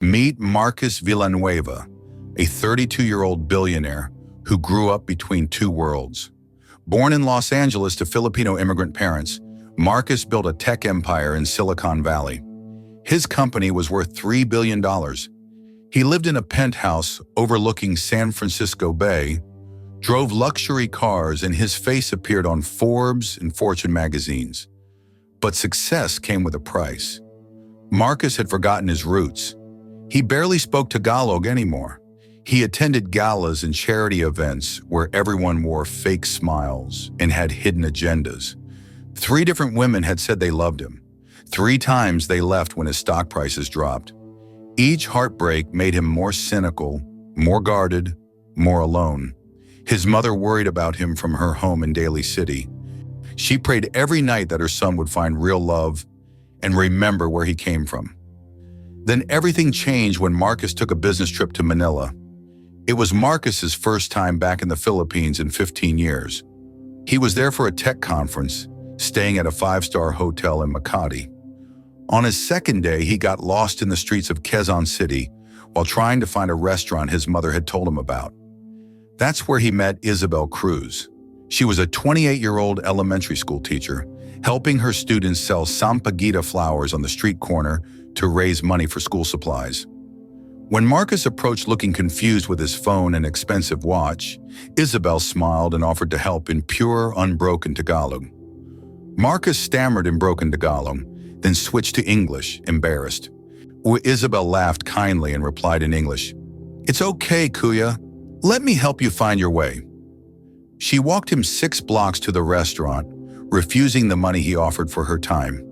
Meet Marcus Villanueva, a 32-year-old billionaire who grew up between two worlds. Born in Los Angeles to Filipino immigrant parents, Marcus built a tech empire in Silicon Valley. His company was worth $3 billion. He lived in a penthouse overlooking San Francisco Bay, drove luxury cars, and his face appeared on Forbes and Fortune magazines. But success came with a price. Marcus had forgotten his roots. He barely spoke Tagalog anymore. He attended galas and charity events where everyone wore fake smiles and had hidden agendas. 3 different women had said they loved him. 3 times they left when his stock prices dropped. Each heartbreak made him more cynical, more guarded, more alone. His mother worried about him from her home in Daly City. She prayed every night that her son would find real love and remember where he came from. Then everything changed when Marcus took a business trip to Manila. It was Marcus's first time back in the Philippines in 15 years. He was there for a tech conference, staying at a 5-star hotel in Makati. On his second day, he got lost in the streets of Quezon City while trying to find a restaurant his mother had told him about. That's where he met Isabelle Cruz. She was a 28-year-old elementary school teacher, helping her students sell sampaguita flowers on the street corner to raise money for school supplies. When Marcus approached looking confused with his phone and expensive watch, Isabelle smiled and offered to help in pure, unbroken Tagalog. Marcus stammered in broken Tagalog, then switched to English, embarrassed. Isabelle laughed kindly and replied in English, "It's okay, Kuya. Let me help you find your way." She walked him 6 blocks to the restaurant, refusing the money he offered for her time.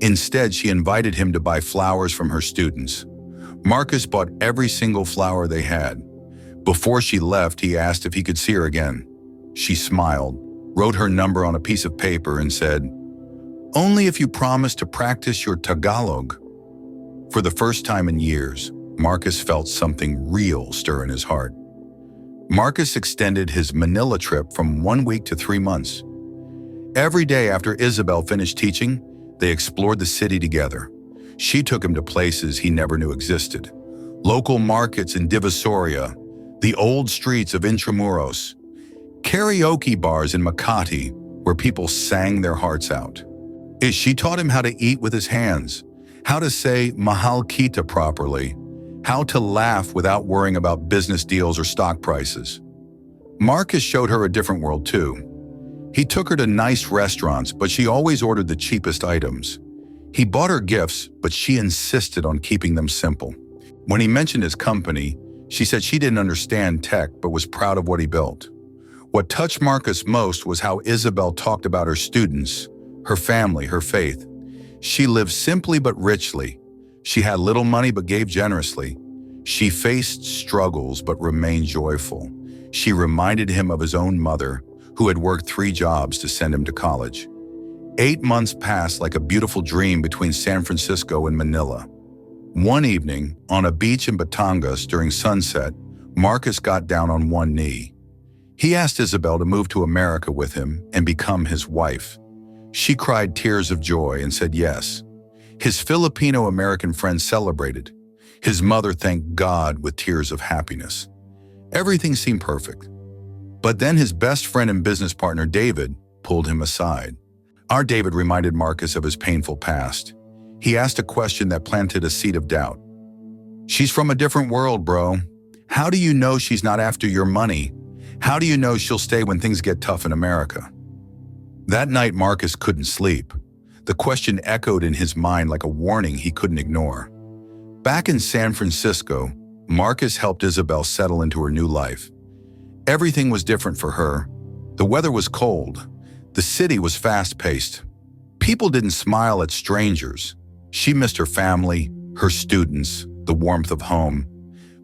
Instead, she invited him to buy flowers from her students. Marcus bought every single flower they had. Before she left, he asked if he could see her again. She smiled, wrote her number on a piece of paper, and said, "Only if you promise to practice your Tagalog." For the first time in years, Marcus felt something real stir in his heart. Marcus extended his Manila trip from 1 week to 3 months. Every day after Isabelle finished teaching, they explored the city together. She took him to places he never knew existed. Local markets in Divisoria, the old streets of Intramuros, karaoke bars in Makati where people sang their hearts out. She taught him how to eat with his hands, how to say mahal kita properly, how to laugh without worrying about business deals or stock prices. Marcus showed her a different world too. He took her to nice restaurants, but she always ordered the cheapest items. He bought her gifts, but she insisted on keeping them simple. When he mentioned his company, she said she didn't understand tech but was proud of what he built. What touched Marcus most was how Isabelle talked about her students, her family, her faith. She lived simply but richly. She had little money but gave generously. She faced struggles but remained joyful. She reminded him of his own mother, who had worked 3 jobs to send him to college. 8 months passed like a beautiful dream between San Francisco and Manila. One evening, on a beach in Batangas during sunset, Marcus got down on one knee. He asked Isabelle to move to America with him and become his wife. She cried tears of joy and said yes. His Filipino-American friends celebrated. His mother thanked God with tears of happiness. Everything seemed perfect. But then his best friend and business partner, David, pulled him aside. Our David reminded Marcus of his painful past. He asked a question that planted a seed of doubt. "She's from a different world, bro. How do you know she's not after your money? How do you know she'll stay when things get tough in America?" That night, Marcus couldn't sleep. The question echoed in his mind like a warning he couldn't ignore. Back in San Francisco, Marcus helped Isabelle settle into her new life. Everything was different for her. The weather was cold. The city was fast-paced. People didn't smile at strangers. She missed her family, her students, the warmth of home.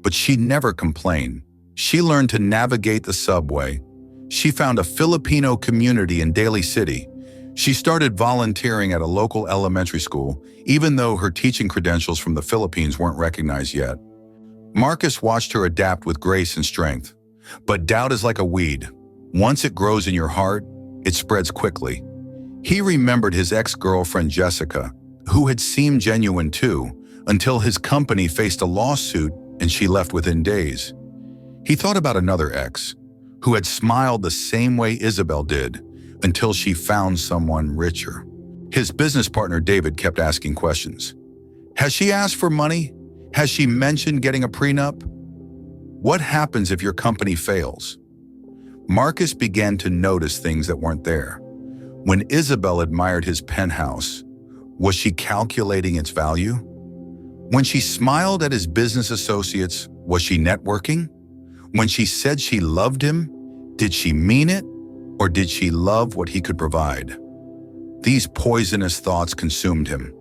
But she never complained. She learned to navigate the subway. She found a Filipino community in Daly City. She started volunteering at a local elementary school, even though her teaching credentials from the Philippines weren't recognized yet. Marcus watched her adapt with grace and strength. But doubt is like a weed. Once it grows in your heart, it spreads quickly. He remembered his ex-girlfriend Jessica, who had seemed genuine too, until his company faced a lawsuit and she left within days. He thought about another ex, who had smiled the same way Isabelle did until she found someone richer. His business partner David kept asking questions. Has she asked for money? Has she mentioned getting a prenup? What happens if your company fails? Marcus began to notice things that weren't there. When Isabelle admired his penthouse, was she calculating its value? When she smiled at his business associates, was she networking? When she said she loved him, did she mean it, or did she love what he could provide? These poisonous thoughts consumed him.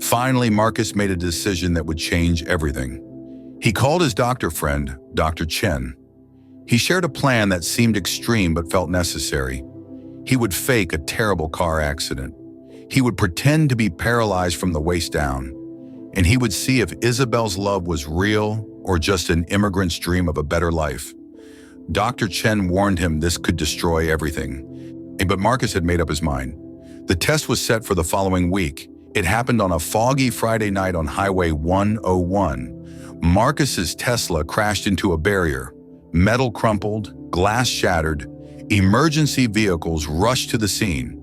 Finally, Marcus made a decision that would change everything. He called his doctor friend, Dr. Chen. He shared a plan that seemed extreme but felt necessary. He would fake a terrible car accident. He would pretend to be paralyzed from the waist down, and he would see if Isabelle's love was real or just an immigrant's dream of a better life. Dr. Chen warned him this could destroy everything, but Marcus had made up his mind. The test was set for the following week. It happened on a foggy Friday night on Highway 101. Marcus's Tesla crashed into a barrier. Metal crumpled, glass shattered. Emergency vehicles rushed to the scene.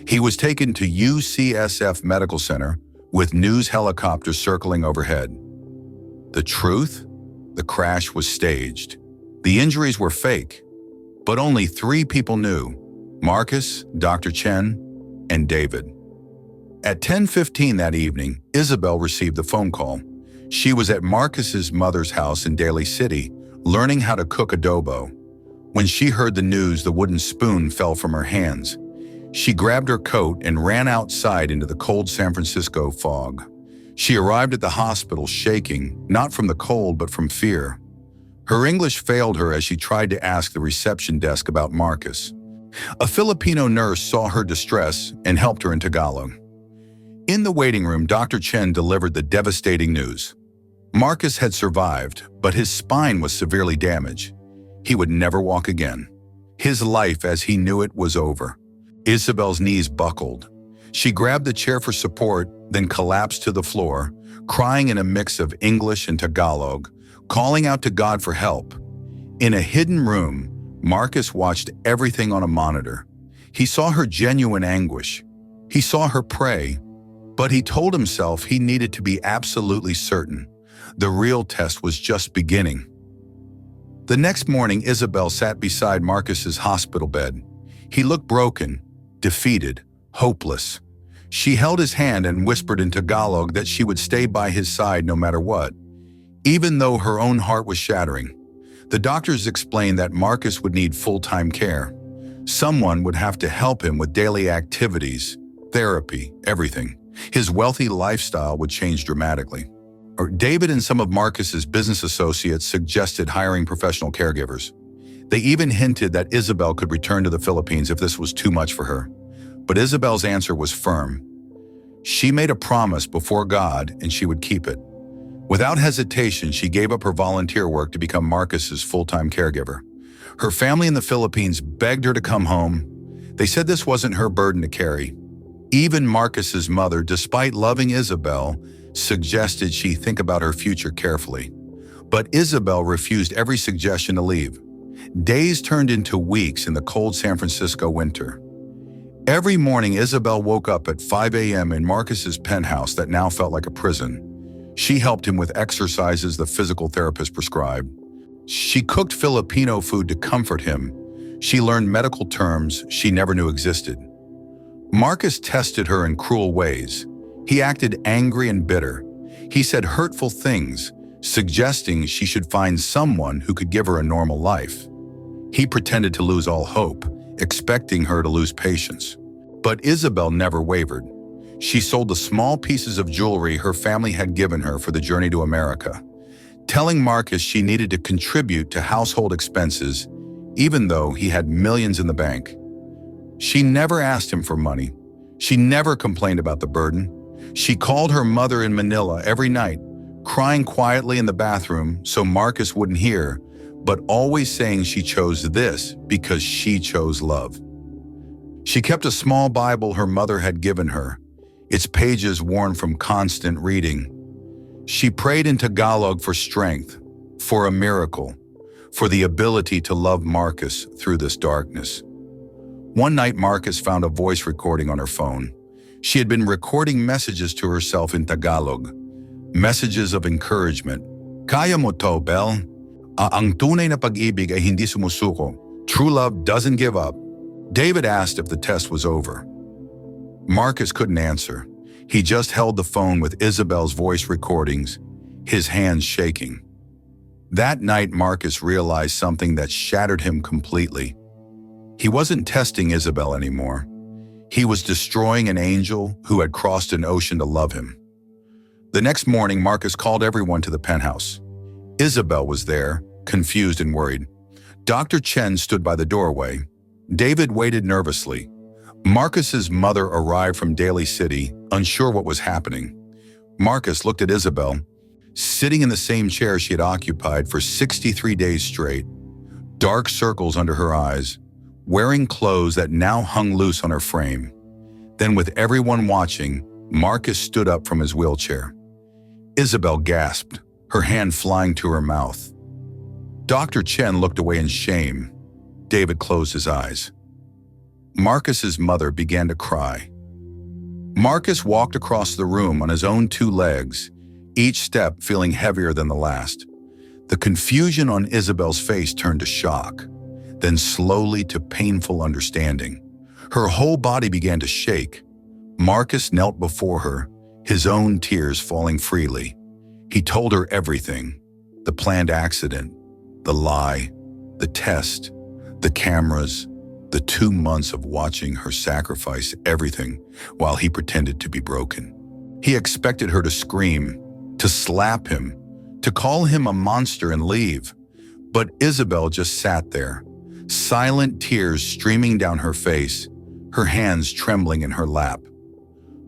He was taken to UCSF Medical Center with news helicopters circling overhead. The truth? The crash was staged. The injuries were fake, but only 3 people knew: Marcus, Dr. Chen, and David. At 10:15 that evening, Isabelle received a phone call. She was at Marcus's mother's house in Daly City, learning how to cook adobo. When she heard the news, the wooden spoon fell from her hands. She grabbed her coat and ran outside into the cold San Francisco fog. She arrived at the hospital shaking, not from the cold but from fear. Her English failed her as she tried to ask the reception desk about Marcus. A Filipino nurse saw her distress and helped her in Tagalog. In the waiting room, Dr. Chen delivered the devastating news. Marcus had survived, but his spine was severely damaged. He would never walk again. His life as he knew it was over. Isabelle's knees buckled. She grabbed the chair for support, then collapsed to the floor, crying in a mix of English and Tagalog, calling out to God for help. In a hidden room, Marcus watched everything on a monitor. He saw her genuine anguish. He saw her pray, but he told himself he needed to be absolutely certain. The real test was just beginning. The next morning, Isabelle sat beside Marcus's hospital bed. He looked broken, defeated, hopeless. She held his hand and whispered in Tagalog that she would stay by his side no matter what, even though her own heart was shattering. The doctors explained that Marcus would need full-time care. Someone would have to help him with daily activities, therapy, everything. His wealthy lifestyle would change dramatically. David and some of Marcus's business associates suggested hiring professional caregivers. They even hinted that Isabelle could return to the Philippines if this was too much for her. But Isabelle's answer was firm. She made a promise before God and she would keep it. Without hesitation, she gave up her volunteer work to become Marcus's full-time caregiver. Her family in the Philippines begged her to come home. They said this wasn't her burden to carry. Even Marcus's mother, despite loving Isabelle, suggested she think about her future carefully. But Isabelle refused every suggestion to leave. Days turned into weeks in the cold San Francisco winter. Every morning, Isabelle woke up at 5 a.m. in Marcus's penthouse that now felt like a prison. She helped him with exercises the physical therapist prescribed. She cooked Filipino food to comfort him. She learned medical terms she never knew existed. Marcus tested her in cruel ways. He acted angry and bitter. He said hurtful things, suggesting she should find someone who could give her a normal life. He pretended to lose all hope, expecting her to lose patience. But Isabelle never wavered. She sold the small pieces of jewelry her family had given her for the journey to America, telling Marcus she needed to contribute to household expenses, even though he had millions in the bank. She never asked him for money. She never complained about the burden. She called her mother in Manila every night, crying quietly in the bathroom so Marcus wouldn't hear, but always saying she chose this because she chose love. She kept a small Bible her mother had given her, its pages worn from constant reading. She prayed in Tagalog for strength, for a miracle, for the ability to love Marcus through this darkness. One night, Marcus found a voice recording on her phone. She had been recording messages to herself in Tagalog, messages of encouragement. Kaya mo to, Belle. Ang tunay na pag-ibig ay hindi sumusuko. True love doesn't give up. David asked if the test was over. Marcus couldn't answer. He just held the phone with Isabelle's voice recordings, his hands shaking. That night, Marcus realized something that shattered him completely. He wasn't testing Isabelle anymore. He was destroying an angel who had crossed an ocean to love him. The next morning, Marcus called everyone to the penthouse. Isabelle was there, confused and worried. Dr. Chen stood by the doorway. David waited nervously. Marcus's mother arrived from Daly City, unsure what was happening. Marcus looked at Isabelle, sitting in the same chair she had occupied for 63 days straight, dark circles under her eyes, wearing clothes that now hung loose on her frame. Then, with everyone watching, Marcus stood up from his wheelchair. Isabelle gasped, her hand flying to her mouth. Dr. Chen looked away in shame. David closed his eyes. Marcus's mother began to cry. Marcus walked across the room on his own two legs, each step feeling heavier than the last. The confusion on Isabelle's face turned to shock, then slowly to painful understanding. Her whole body began to shake. Marcus knelt before her, his own tears falling freely. He told her everything: the planned accident, the lie, the test, the cameras, the 2 months of watching her sacrifice everything while he pretended to be broken. He expected her to scream, to slap him, to call him a monster and leave. But Isabelle just sat there, silent tears streaming down her face, her hands trembling in her lap.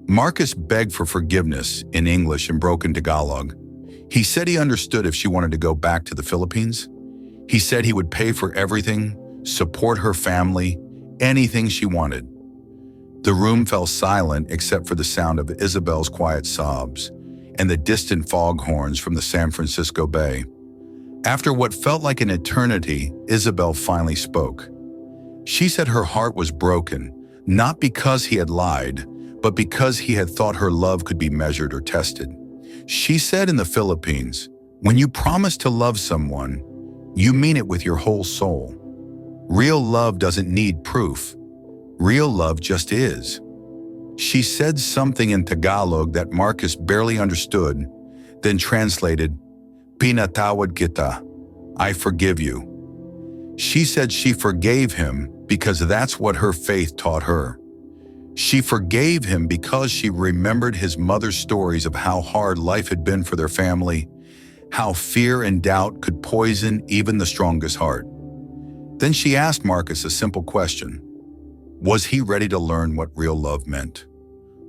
Marcus begged for forgiveness in English and broken Tagalog. He said he understood if she wanted to go back to the Philippines. He said he would pay for everything, support her family, anything she wanted. The room fell silent except for the sound of Isabelle's quiet sobs and the distant foghorns from the San Francisco Bay. After what felt like an eternity, Isabelle finally spoke. She said her heart was broken, not because he had lied, but because he had thought her love could be measured or tested. She said in the Philippines, when you promise to love someone, you mean it with your whole soul. Real love doesn't need proof. Real love just is. She said something in Tagalog that Marcus barely understood, then translated, "Pinatawad kita, I forgive you." She said she forgave him because that's what her faith taught her. She forgave him because she remembered his mother's stories of how hard life had been for their family, how fear and doubt could poison even the strongest heart. Then she asked Marcus a simple question. Was he ready to learn what real love meant?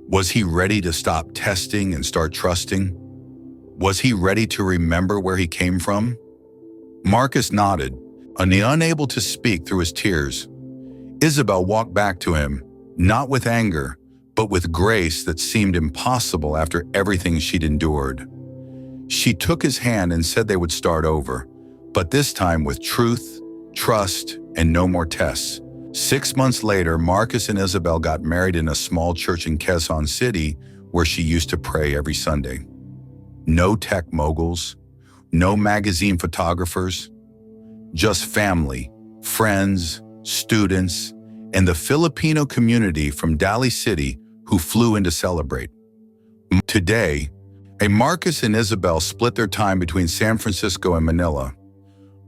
Was he ready to stop testing and start trusting? Was he ready to remember where he came from? Marcus nodded, unable to speak through his tears. Isabelle walked back to him, not with anger, but with grace that seemed impossible after everything she'd endured. She took his hand and said they would start over, but this time with truth, trust, and no more tests. 6 months later, Marcus and Isabelle got married in a small church in Quezon City where she used to pray every Sunday. No tech moguls, no magazine photographers, just family, friends, students, and the Filipino community from Daly City who flew in to celebrate. Today, Marcus and Isabelle split their time between San Francisco and Manila.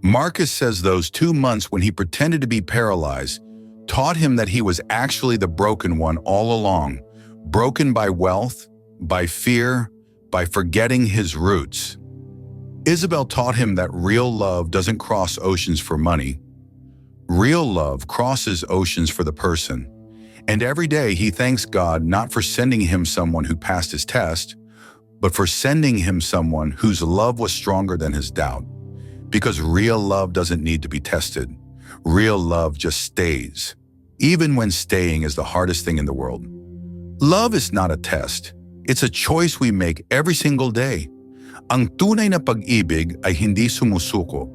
Marcus says those 2 months when he pretended to be paralyzed taught him that he was actually the broken one all along, broken by wealth, by fear, by forgetting his roots. Isabelle taught him that real love doesn't cross oceans for money. Real love crosses oceans for the person. And every day he thanks God not for sending him someone who passed his test, but for sending him someone whose love was stronger than his doubt. Because real love doesn't need to be tested. Real love just stays, even when staying is the hardest thing in the world. Love is not a test. It's a choice we make every single day. Ang tunay na pag-ibig ay hindi sumusuko,